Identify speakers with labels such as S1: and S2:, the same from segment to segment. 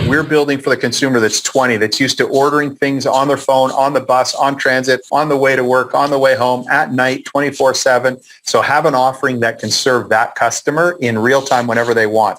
S1: We're building for the consumer that's 20, that's used to ordering things on their phone, on the bus, on transit, on the way to work, on the way home, at night, 24/7. So have an offering that can serve that customer in real time whenever they want.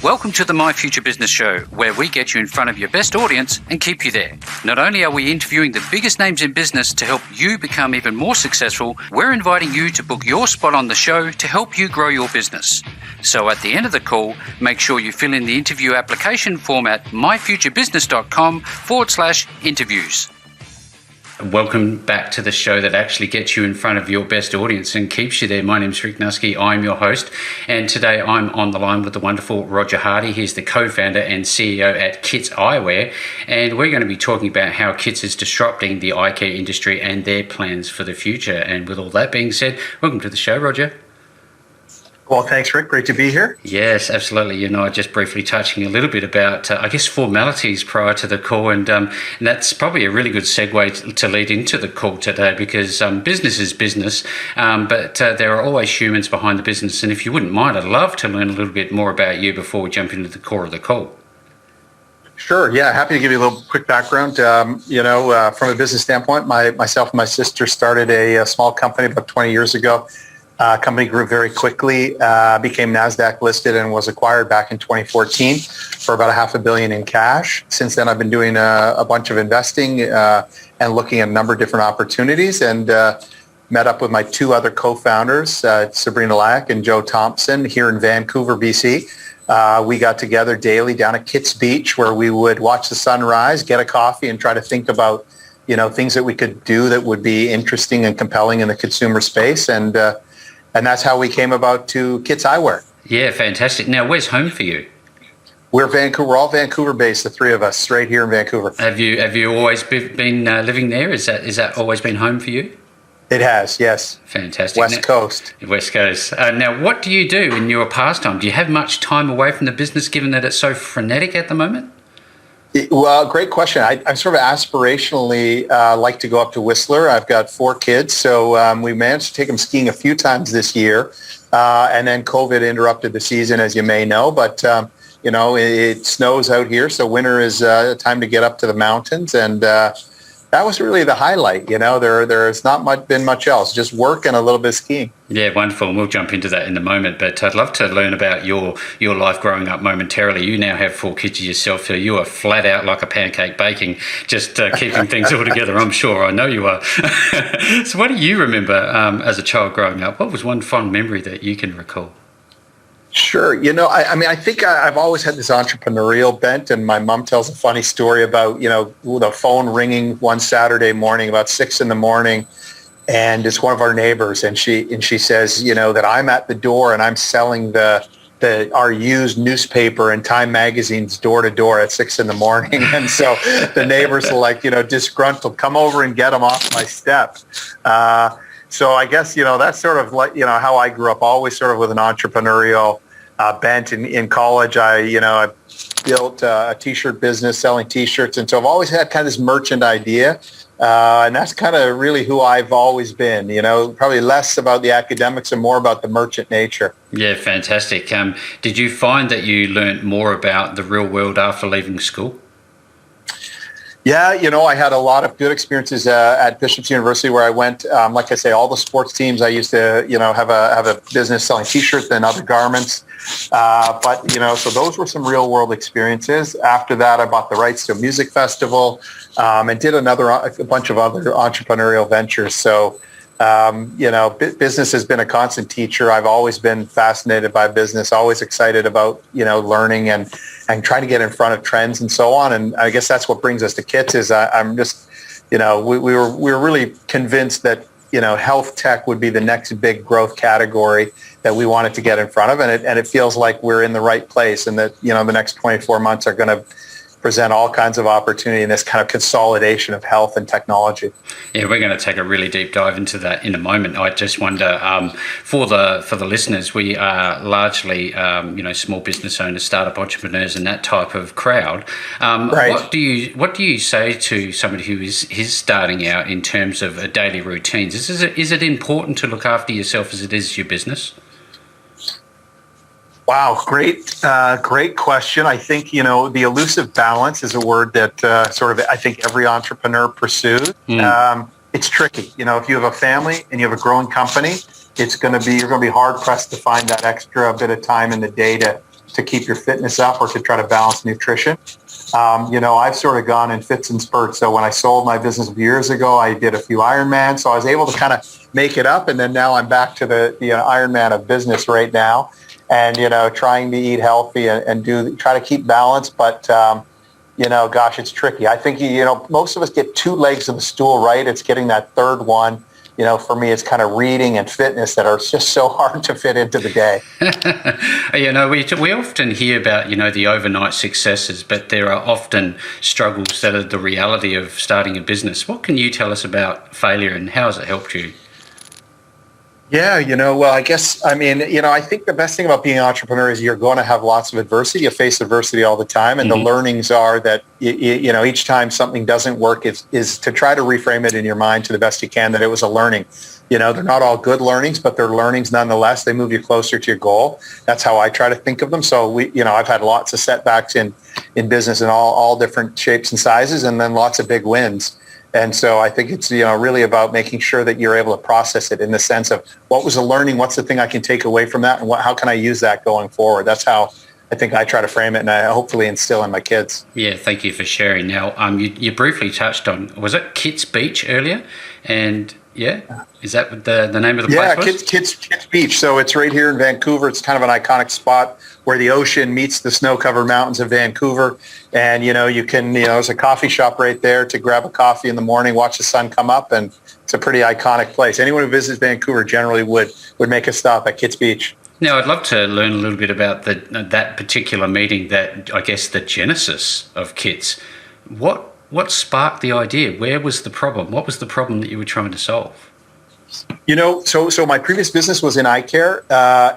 S2: Welcome to the My Future Business Show, where we get you in front of your best audience and keep you there. Not only are we interviewing the biggest names in business to help you become even more successful, we're inviting you to book your spot on the show to help you grow your business. So at the end of the call, make sure you fill in the interview application form at myfuturebusiness.com/interviews. Welcome back to the show that actually gets you in front of your best audience and keeps you there. My name's Rick Nusky. I'm your host. And today I'm on the line with the wonderful Roger Hardy. He's the co-founder and CEO at KITS Eyewear. And we're going to be talking about how KITS is disrupting the eye care industry and their plans for the future. And with all that being said, welcome to the show, Roger.
S1: Well, thanks, Rick. Great to be here.
S2: Yes, absolutely. You know, just briefly touching a little bit about, formalities prior to the call. And that's probably a really good segue to lead into the call today, because business is business, but there are always humans behind the business. And if you wouldn't mind, I'd love to learn a little bit more about you before we jump into the core of the call.
S1: Sure. Yeah. Happy to give you a little quick background. From a business standpoint, myself and my sister started a small company about 20 years ago. Company grew very quickly, became NASDAQ listed, and was acquired back in 2014 for about $500 million in cash. Since then, I've been doing a bunch of investing and looking at a number of different opportunities, and met up with my two other co-founders, Sabrina Lack and Joe Thompson, here in Vancouver, BC. We got together daily down at KITS Beach, where we would watch the sunrise, get a coffee, and try to think about things that we could do that would be interesting and compelling in the consumer space. And that's how we came about to KITS Eyewear. Yeah,
S2: fantastic. Now, where's home for you?
S1: We're all Vancouver-based, the three of us, straight here in Vancouver.
S2: Have you always been living there? Is that always been home for you?
S1: It has, yes.
S2: Fantastic.
S1: West Coast.
S2: Now, what do you do in your pastime? Do you have much time away from the business, given that it's so frenetic at the moment?
S1: Well, great question. I sort of aspirationally like to go up to Whistler. I've got 4 kids, so we managed to take them skiing a few times this year, and then COVID interrupted the season, as you may know. But it snows out here, so winter is time to get up to the mountains, and that was really the highlight. There's not been much else, just work and a little bit of skiing.
S2: Yeah, wonderful. And we'll jump into that in a moment. But I'd love to learn about your life growing up momentarily. You now have 4 kids yourself, so you are flat out like a pancake baking, just keeping things all together. I'm sure. I know you are. So what do you remember as a child growing up? What was one fond memory that you can recall?
S1: Sure. I think I've always had this entrepreneurial bent, and my mom tells a funny story about, the phone ringing one Saturday morning about 6 a.m, and it's one of our neighbors, and she says, that I'm at the door and I'm selling our used newspaper and Time magazines door to door at 6 a.m. And so the neighbors are like, disgruntled, come over and get them off my step. So I guess, that's sort of like, how I grew up, always sort of with an entrepreneurial bent. In college, I built a T-shirt business selling T-shirts. And so I've always had kind of this merchant idea. And that's kind of really who I've always been, probably less about the academics and more about the merchant nature.
S2: Yeah, fantastic. Did you find that you learned more about the real world after leaving school?
S1: Yeah, I had a lot of good experiences at Bishop's University, where I went, like I say, all the sports teams. I used to, have a business selling T-shirts and other garments. So those were some real world experiences. After that, I bought the rights to a music festival and did a bunch of other entrepreneurial ventures. So, business has been a constant teacher. I've always been fascinated by business, always excited about, learning and trying to get in front of trends and so on. And I guess that's what brings us to KITS is I'm just, we were really convinced that, health tech would be the next big growth category that we wanted to get in front of. And it feels like we're in the right place, and that, the next 24 months are going to present all kinds of opportunity in this kind of consolidation of health and technology.
S2: Yeah, we're going to take a really deep dive into that in a moment. I just wonder, for the listeners, we are largely, small business owners, startup entrepreneurs, and that type of crowd.
S1: Right.
S2: What do you say to somebody who is starting out in terms of daily routines? Is it important to look after yourself as it is your business?
S1: Wow, great question. I think, the elusive balance is a word that I think every entrepreneur pursues. It's tricky. If you have a family and you have a growing company, you're going to be hard pressed to find that extra bit of time in the day to keep your fitness up or to try to balance nutrition. I've sort of gone in fits and spurts. So when I sold my business years ago, I did a few Ironmans. So I was able to kind of make it up. And then now I'm back to the Ironman of business right now. And, trying to eat healthy and try to keep balance. But, gosh, it's tricky. I think, most of us get two legs of the stool, right? It's getting that third one. For me, it's kind of reading and fitness that are just so hard to fit into the day.
S2: We often hear about, the overnight successes, but there are often struggles that are the reality of starting a business. What can you tell us about failure and how has it helped you?
S1: Yeah, I think the best thing about being an entrepreneur is you're going to have lots of adversity. You face adversity all the time. And the learnings are that, each time something doesn't work is to try to reframe it in your mind to the best you can, that it was a learning. They're not all good learnings, but they're learnings nonetheless. They move you closer to your goal. That's how I try to think of them. So I've had lots of setbacks in business in all different shapes and sizes, and then lots of big wins. And so I think it's, really about making sure that you're able to process it in the sense of what was the learning, what's the thing I can take away from that, and how can I use that going forward? That's how I think I try to frame it, and I hopefully instill in my kids.
S2: Yeah, thank you for sharing. Now, you briefly touched on, was it KITS Beach earlier? And yeah, is that the name of the place?
S1: Yeah, KITS Beach. So it's right here in Vancouver. It's kind of an iconic spot where the ocean meets the snow-covered mountains of Vancouver. And, you can, there's a coffee shop right there to grab a coffee in the morning, watch the sun come up. And it's a pretty iconic place. Anyone who visits Vancouver generally would make a stop at KITS Beach.
S2: Now, I'd love to learn a little bit about that particular meeting, that I guess the genesis of KITS. What sparked the idea? Where was the problem? What was the problem that you were trying to solve?
S1: So my previous business was in eye care,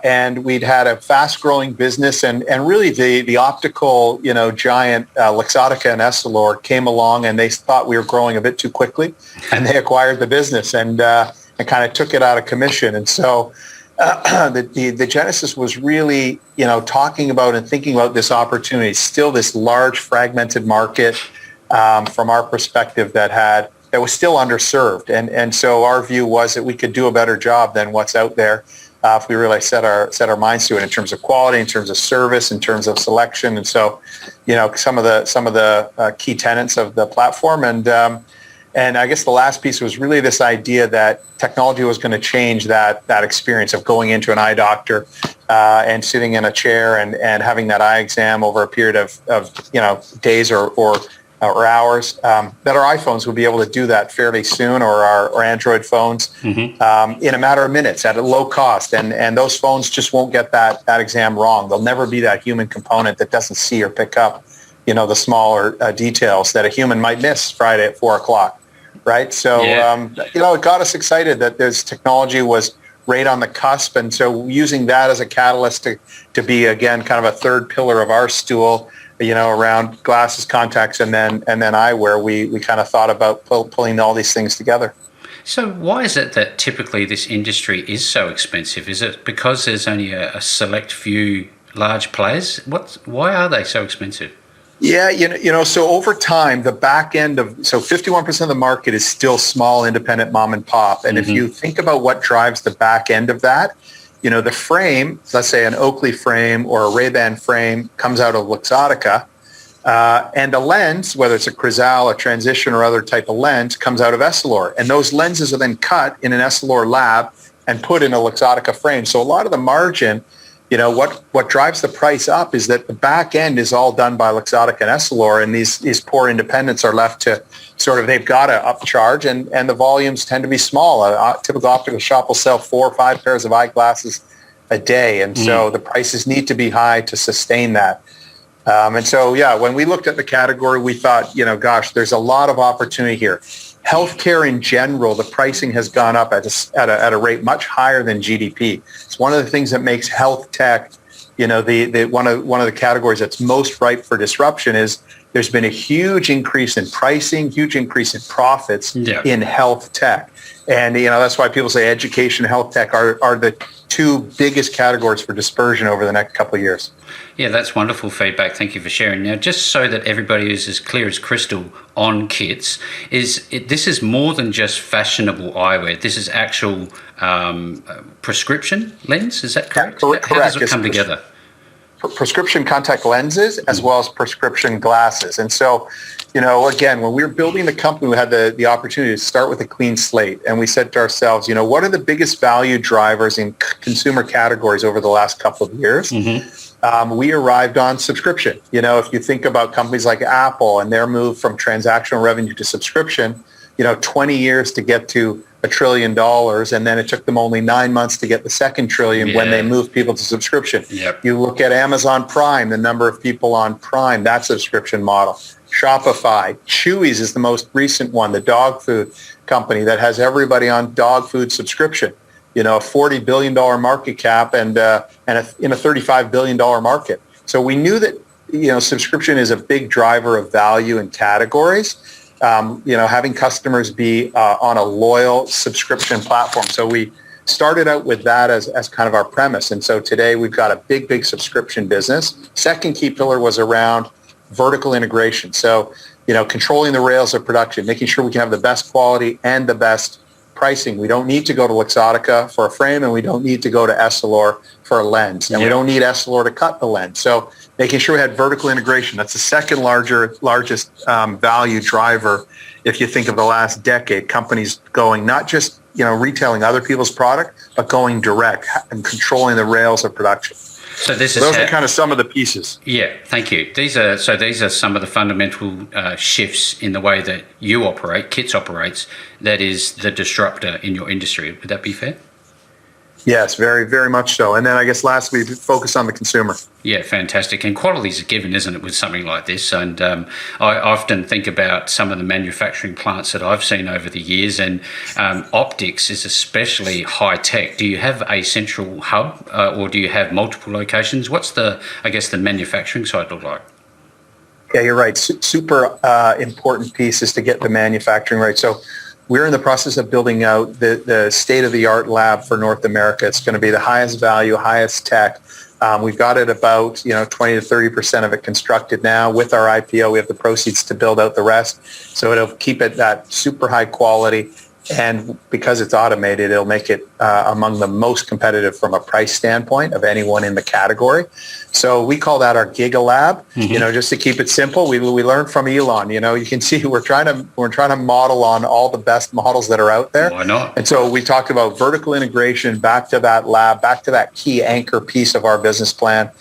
S1: and we'd had a fast-growing business, and really the optical, giant Luxottica and Essilor came along, and they thought we were growing a bit too quickly, and they acquired the business and kind of took it out of commission. And so the genesis was really, talking about and thinking about this opportunity, still this large fragmented market from our perspective that was still underserved. And so our view was that we could do a better job than what's out there if we really set our minds to it in terms of quality, in terms of service, in terms of selection. And so, some of the key tenets of the platform. And I guess the last piece was really this idea that technology was going to change that experience of going into an eye doctor and sitting in a chair and having that eye exam over a period of days or hours, that our iPhones would be able to do that fairly soon, or our Android phones in a matter of minutes at a low cost. And those phones just won't get that exam wrong. There'll never be that human component that doesn't see or pick up, the smaller details that a human might miss Friday at 4:00. Right. So, it got us excited that this technology was right on the cusp. And so using that as a catalyst to be, again, kind of a third pillar of our stool, around glasses, contacts, and then eyewear, we kind of thought about pulling all these things together.
S2: So why is it that typically this industry is so expensive? Is it because there's only a select few large players? Why are they so expensive?
S1: Yeah, so over time, the back end 51% of the market is still small, independent mom and pop. And if you think about what drives the back end of that, the frame, let's say an Oakley frame or a Ray-Ban frame, comes out of Luxottica, and the lens, whether it's a Crizal, a Transition, or other type of lens, comes out of Essilor. And those lenses are then cut in an Essilor lab and put in a Luxottica frame. So a lot of the margin, what drives the price up is that the back end is all done by Luxottica and Essilor, and these poor independents are left to they've got to upcharge, and the volumes tend to be small. A typical optical shop will sell 4 or 5 pairs of eyeglasses a day, and so the prices need to be high to sustain that. And so, when we looked at the category, we thought, there's a lot of opportunity here. Healthcare in general, the pricing has gone up at a rate much higher than GDP. It's one of the things that makes health tech, one of the categories that's most ripe for disruption is there's been a huge increase in pricing, huge increase in profits in health tech. And, that's why people say education and health tech are the two biggest categories for dispersion over the next couple of years.
S2: Yeah, that's wonderful feedback. Thank you for sharing. Now, just so that everybody is as clear as crystal on KITS, this is more than just fashionable eyewear. This is actual prescription lens. Is that correct?
S1: Correct.
S2: How does it come together?
S1: Prescription contact lenses as well as prescription glasses. And so, again, when we were building the company, we had the opportunity to start with a clean slate. And we said to ourselves, what are the biggest value drivers in consumer categories over the last couple of years? We arrived on subscription. If you think about companies like Apple and their move from transactional revenue to subscription, 20 years to get to $1 trillion, and then it took them only 9 months to get the second trillion when they moved people to subscription.
S2: Yep.
S1: You look at Amazon Prime, the number of people on Prime, that subscription model. Shopify, Chewy's is the most recent one, the dog food company that has everybody on dog food subscription. A $40 billion market cap and in a $35 billion market. So we knew that, subscription is a big driver of value in categories. Having customers be on a loyal subscription platform. So we started out with that as kind of our premise. And so today we've got a big subscription business. Second key pillar was around vertical integration. So, controlling the rails of production, making sure we can have the best quality and the best pricing. We don't need to go to Luxottica for a frame, and we don't need to go to Essilor for a lens. And we don't need Essilor to cut the lens. So making sure we had vertical integration. That's the second largest value driver. If you think of the last decade, companies going not just, retailing other people's product, but going direct and controlling the rails of production.
S2: So those
S1: are kind of some of the pieces.
S2: Yeah, thank you. These are some of the fundamental shifts in the way that you operate, KITS operates, that is the disruptor in your industry. Would that be fair?
S1: Yes, very, very much so. And then I guess lastly, focus on the consumer. Yeah,
S2: fantastic. And quality is a given, isn't it, with something like this? And I often think about some of the manufacturing plants that I've seen over the years, and optics is especially high tech. Do you have a central hub or do you have multiple locations? What's the manufacturing side look like?
S1: Yeah, you're right. Super important piece is to get the manufacturing right. So we're in the process of building out the state-of-the-art lab for North America. It's going to be the highest value, highest tech. We've got it about 20 to 30% of it constructed now. With our IPO, we have the proceeds to build out the rest. So it'll keep it that super high quality. And because it's automated, it'll make it among the most competitive from a price standpoint of anyone in the category. So we call that our Giga Lab. Just to keep it simple. We learned from Elon. You can see we're trying to model on all the best models that are out there.
S2: Why not?
S1: And so we talked about vertical integration back to that lab, back to that key anchor piece of our business plan.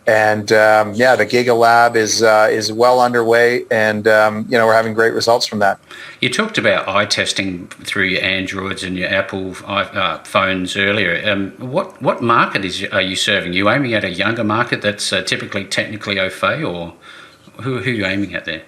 S1: And the Giga Lab is well underway, and we're having great results from that.
S2: You talked about eye testing through your Androids and your Apple phones earlier. What market are you serving? Are you aiming at a younger market that's typically technically au fait, or who are you aiming at there?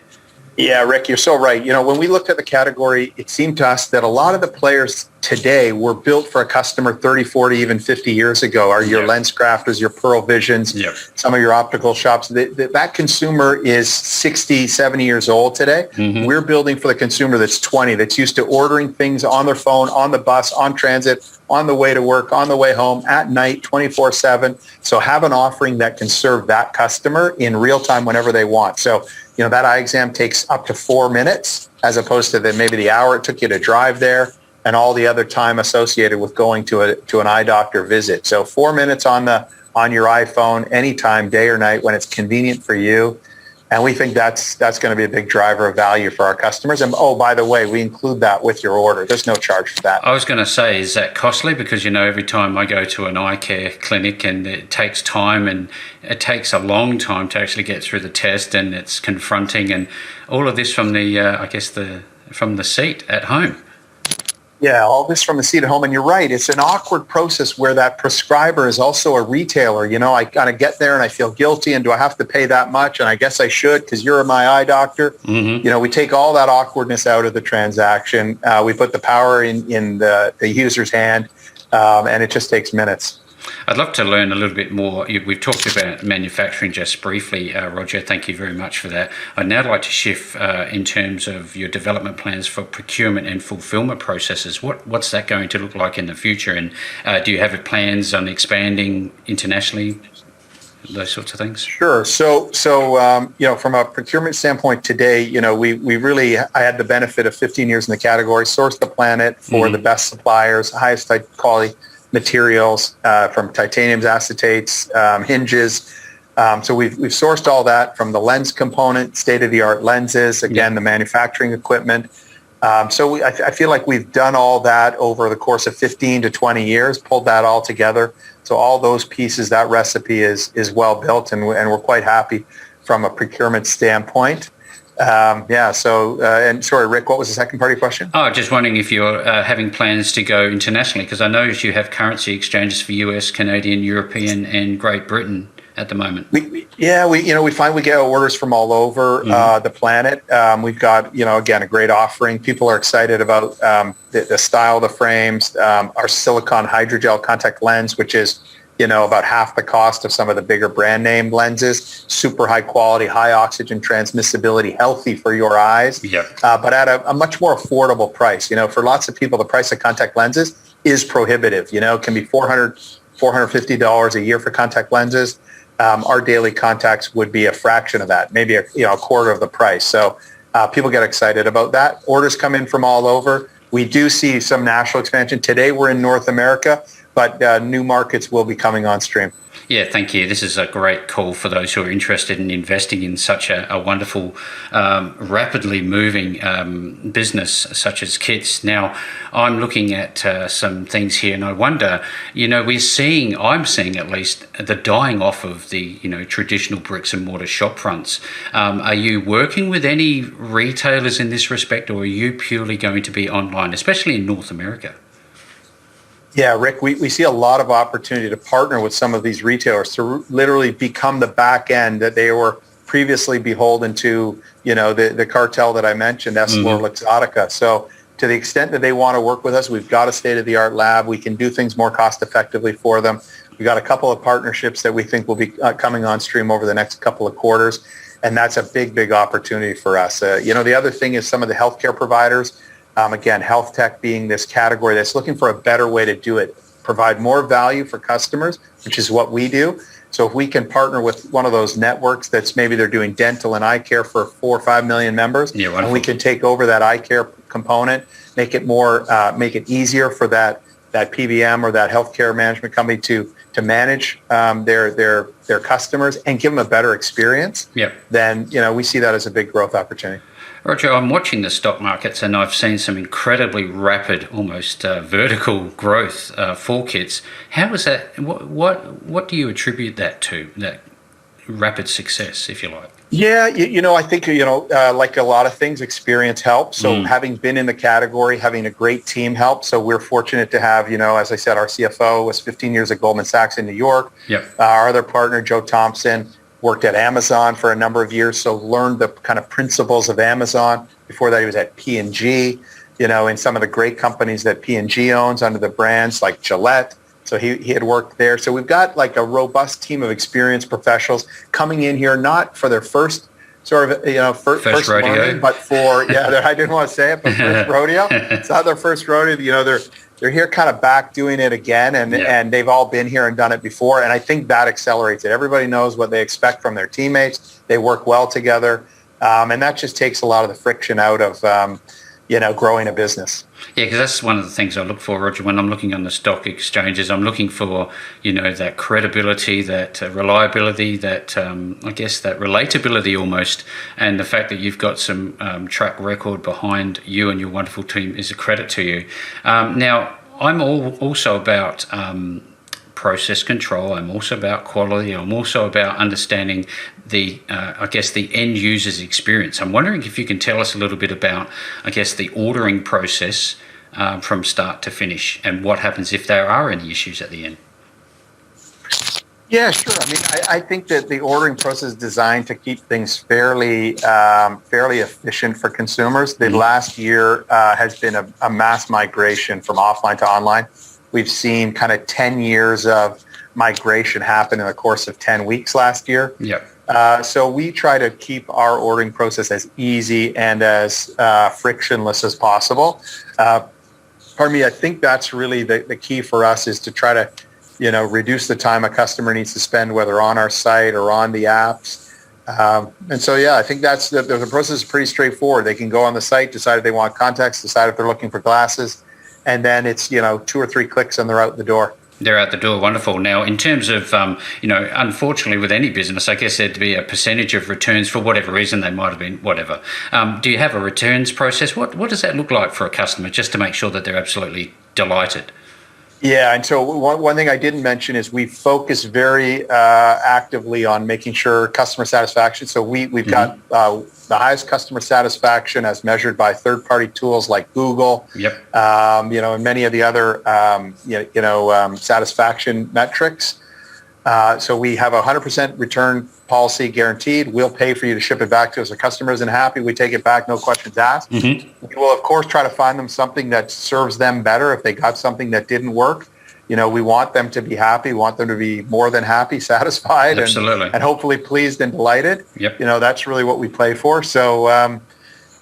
S1: Yeah, Rick, you're so right. When we looked at the category, it seemed to us that a lot of the players today were built for a customer 30, 40, even 50 years ago. Are your lens crafters, your Pearl Visions, some of your optical shops. That consumer is 60, 70 years old today. We're building for the consumer that's 20, that's used to ordering things on their phone, on the bus, on transit, on the way to work, on the way home, at night, 24/7. So have an offering that can serve that customer in real time whenever they want. So that eye exam takes up to 4 minutes as opposed to maybe the hour it took you to drive there and all the other time associated with going to an eye doctor visit. So 4 minutes on your iPhone, anytime, day or night, when it's convenient for you. And we think that's going to be a big driver of value for our customers. And by the way, we include that with your order. There's no charge for that.
S2: I was going to say, is that costly? Because, every time I go to an eye care clinic, and it takes time, and it takes a long time to actually get through the test, and it's confronting, and all of this from from the seat at home.
S1: Yeah, all this from the seat at home. And you're right. It's an awkward process where that prescriber is also a retailer. I kind of get there and I feel guilty. And do I have to pay that much? And I guess I should because you're my eye doctor. We take all that awkwardness out of the transaction. We put the power in the user's hand, and it just takes minutes.
S2: I'd love to learn a little bit more. We've talked about manufacturing just briefly, Roger. Thank you very much for that. I'd now like to shift in terms of your development plans for procurement and fulfillment processes. What's that going to look like in the future? And do you have plans on expanding internationally? Those sorts of things?
S1: Sure. So from a procurement standpoint today, I had the benefit of 15 years in the category, sourced the planet for the best suppliers, highest quality materials from titaniums, acetates, hinges. So we've sourced all that from the lens component, state-of-the-art lenses, again, the manufacturing equipment. So I feel like we've done all that over the course of 15 to 20 years, pulled that all together. So all those pieces, that recipe is well built, and we're quite happy from a procurement standpoint. And sorry, Rick, what was the second part of your question?
S2: Oh, just wondering if you're having plans to go internationally, because I know you have currency exchanges for US, Canadian, European, and Great Britain at the moment.
S1: We find we get orders from all over the planet. We've got, again, a great offering. People are excited about the style of the frames, our silicone hydrogel contact lens, which is, about half the cost of some of the bigger brand name lenses, super high quality, high oxygen transmissibility, healthy for your eyes, but at a much more affordable price. For lots of people, the price of contact lenses is prohibitive. It can be $450 a year for contact lenses. Our daily contacts would be a fraction of that, maybe a quarter of the price. So people get excited about that. Orders come in from all over. We do see some national expansion. Today we're in North America, but new markets will be coming on stream.
S2: Yeah, thank you. This is a great call for those who are interested in investing in such a wonderful, rapidly moving business such as KITS. Now, I'm looking at some things here, and I wonder, I'm seeing at least the dying off of the, traditional bricks and mortar shop fronts. Are you working with any retailers in this respect, or are you purely going to be online, especially in North America?
S1: Yeah, Rick, we see a lot of opportunity to partner with some of these retailers to literally become the back end that they were previously beholden to, the cartel that I mentioned, EssilorLuxottica. So to the extent that they want to work with us, we've got a state-of-the-art lab. We can do things more cost effectively for them. We've got a couple of partnerships that we think will be coming on stream over the next couple of quarters. And that's a big, big opportunity for us. The other thing is some of the healthcare providers. Again, health tech being this category that's looking for a better way to do it, provide more value for customers, which is what we do. So if we can partner with one of those networks that's maybe they're doing dental and eye care for 4 or 5 million members, and we can take over that eye care component, make it easier for that PBM or that healthcare management company to manage their customers and give them a better experience, then we see that as a big growth opportunity.
S2: Roger, I'm watching the stock markets and I've seen some incredibly rapid, almost vertical growth for KITS. How is that? What do you attribute that to, that rapid success, if you like?
S1: Yeah, I think, like a lot of things, experience helps. So having been in the category, having a great team helps. So we're fortunate to have, as I said, our CFO was 15 years at Goldman Sachs in New York. Our other partner, Joe Thompson, worked at Amazon for a number of years, so learned the kind of principles of Amazon. Before that, he was at P&G, in some of the great companies that P&G owns under the brands like Gillette. So he had worked there. So we've got like a robust team of experienced professionals coming in here, not for their first sort of, first rodeo, learning, but for, I didn't want to say it, but first rodeo. It's not their first rodeo. They're here kind of back doing it again, and they've all been here and done it before, and I think that accelerates it. Everybody knows what they expect from their teammates. They work well together, and that just takes a lot of the friction out of, growing a business.
S2: Yeah, because that's one of the things I look for, Roger, when I'm looking on the stock exchanges. I'm looking for, that credibility, that reliability, that, I guess, that relatability almost, and the fact that you've got some track record behind you and your wonderful team is a credit to you. Now, I'm also about process control. I'm also about quality. I'm also about understanding the end user's experience. I'm wondering if you can tell us a little bit about, the ordering process from start to finish, and what happens if there are any issues at the end.
S1: Yeah, sure. I mean, I think that the ordering process is designed to keep things fairly efficient for consumers. The last year has been a mass migration from offline to online. We've seen kind of 10 years of migration happened in the course of 10 weeks last year.
S2: Yep.
S1: So we try to keep our ordering process as easy and as frictionless as possible. Pardon me, I think that's really the key for us, is to try to, reduce the time a customer needs to spend, whether on our site or on the apps. And so, yeah, I think the process is pretty straightforward. They can go on the site, decide if they want contacts, decide if they're looking for glasses, and then it's, 2 or 3 clicks and they're out the door.
S2: They're out the door. Wonderful. Now, in terms of, unfortunately with any business, I guess there'd be a percentage of returns for whatever reason. They might have been whatever. Do you have a returns process? What does that look like for a customer, just to make sure that they're absolutely delighted?
S1: Yeah, and so one thing I didn't mention is we focus very actively on making sure customer satisfaction. So we've got the highest customer satisfaction as measured by third-party tools like Google.
S2: Yep.
S1: And many of the other satisfaction metrics. So we have a 100% return policy guaranteed. We'll pay for you to ship it back to us. If a customer isn't happy, we take it back, no questions asked. We will, of course, try to find them something that serves them better. If they got something that didn't work, we want them to be happy. We want them to be more than happy, satisfied, and hopefully pleased and delighted.
S2: Yep.
S1: That's really what we play for. So,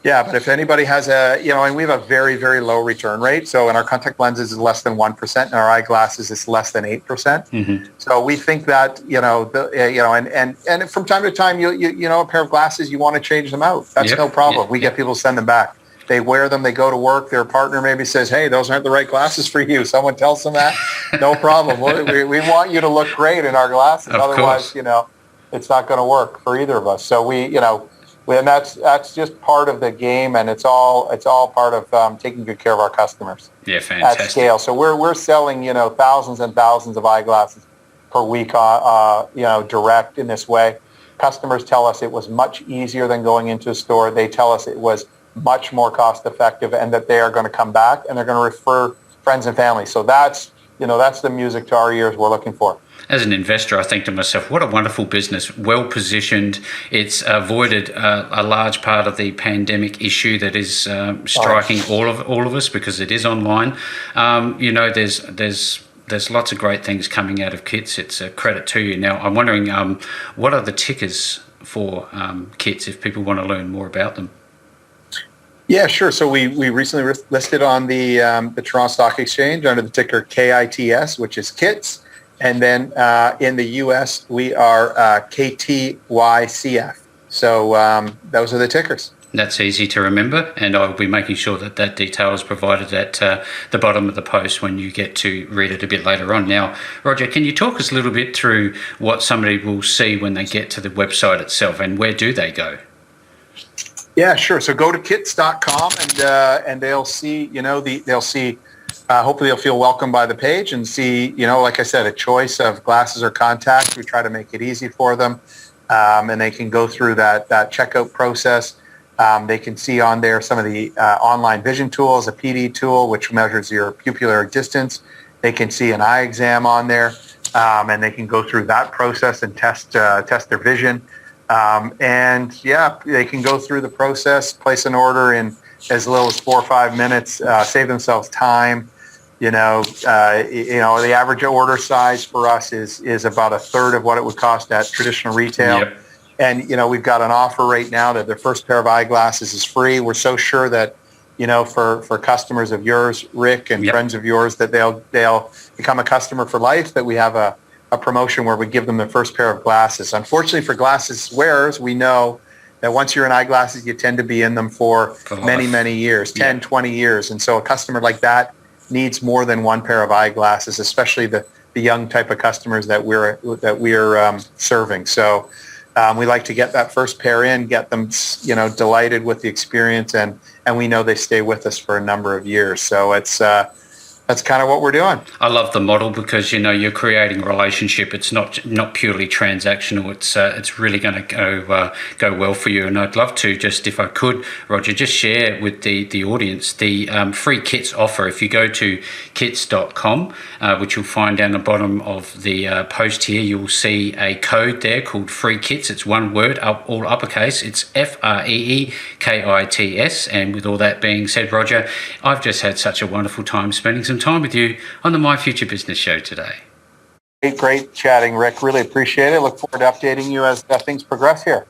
S1: but if anybody has and we have a very, very low return rate. So in our contact lenses is less than 1%, and our eyeglasses is less than 8%. So we think that, and from time to time, a pair of glasses, you want to change them out. That's no problem. We get people to send them back. They wear them, they go to work, their partner maybe says, hey, those aren't the right glasses for you. Someone tells them that. No problem. We want you to look great in our glasses. Otherwise, it's not going to work for either of us. So and that's just part of the game, and it's all part of taking good care of our customers.
S2: Yeah, fantastic.
S1: At scale. So we're selling thousands and thousands of eyeglasses per week, direct in this way. Customers tell us it was much easier than going into a store. They tell us it was much more cost effective, and that they are going to come back and they're going to refer friends and family. So that's the music to our ears we're looking for.
S2: As an investor, I think to myself, what a wonderful business, well positioned. It's avoided a large part of the pandemic issue that is striking all of us, because it is online. There's lots of great things coming out of KITS. It's a credit to you. Now, I'm wondering, what are the tickers for KITS if people want to learn more about them?
S1: Yeah, sure. So we recently listed on the Toronto Stock Exchange under the ticker KITS, which is KITS. And then in the U.S., we are KTYCF. So those are the tickers.
S2: That's easy to remember, and I will be making sure that detail is provided at the bottom of the post when you get to read it a bit later on. Now, Roger, can you talk us a little bit through what somebody will see when they get to the website itself, and where do they go?
S1: Yeah, sure. So go to kits.com and they'll see, hopefully they'll feel welcomed by the page and see, like I said, a choice of glasses or contacts. We try to make it easy for them, and they can go through that checkout process. They can see on there some of the online vision tools, a PD tool, which measures your pupillary distance. They can see an eye exam on there, and they can go through that process and test their vision. They can go through the process, place an order in as little as 4 or 5 minutes, save themselves time. The average order size for us is about a third of what it would cost at traditional retail.
S2: Yep.
S1: And, we've got an offer right now that their first pair of eyeglasses is free. We're so sure that, for customers of yours, Rick, and friends of yours, that they'll become a customer for life, that we have a promotion where we give them the first pair of glasses. Unfortunately, for glasses wearers, we know that once you're in eyeglasses, you tend to be in them for many, many years, 10, 20 years. And so a customer like that needs more than one pair of eyeglasses, especially the young type of customers that we're serving. So we like to get that first pair in, get them, delighted with the experience, and we know they stay with us for a number of years. So that's kind of what we're doing.
S2: I love the model because you're creating a relationship. It's not purely transactional. It's really going to go well for you. And I'd love to just, if I could, Roger, just share with the audience the free KITS offer. If you go to kits.com, which you'll find down the bottom of the post here, you'll see a code there called free KITS. It's one word, all uppercase. It's FREEKITS. And with all that being said, Roger, I've just had such a wonderful time spending some time with you on the My Future Business show today.
S1: Great chatting, Rick. Really appreciate it. Look forward to updating you as things progress here.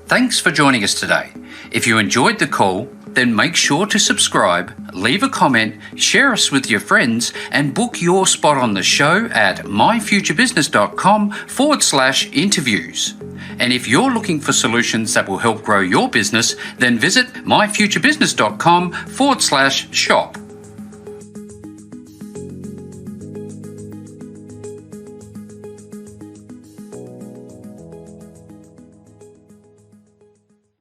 S2: Thanks for joining us today. If you enjoyed the call, then make sure to subscribe, leave a comment, share us with your friends, and book your spot on the show at myfuturebusiness.com/interviews. And if you're looking for solutions that will help grow your business, then visit myfuturebusiness.com/shop.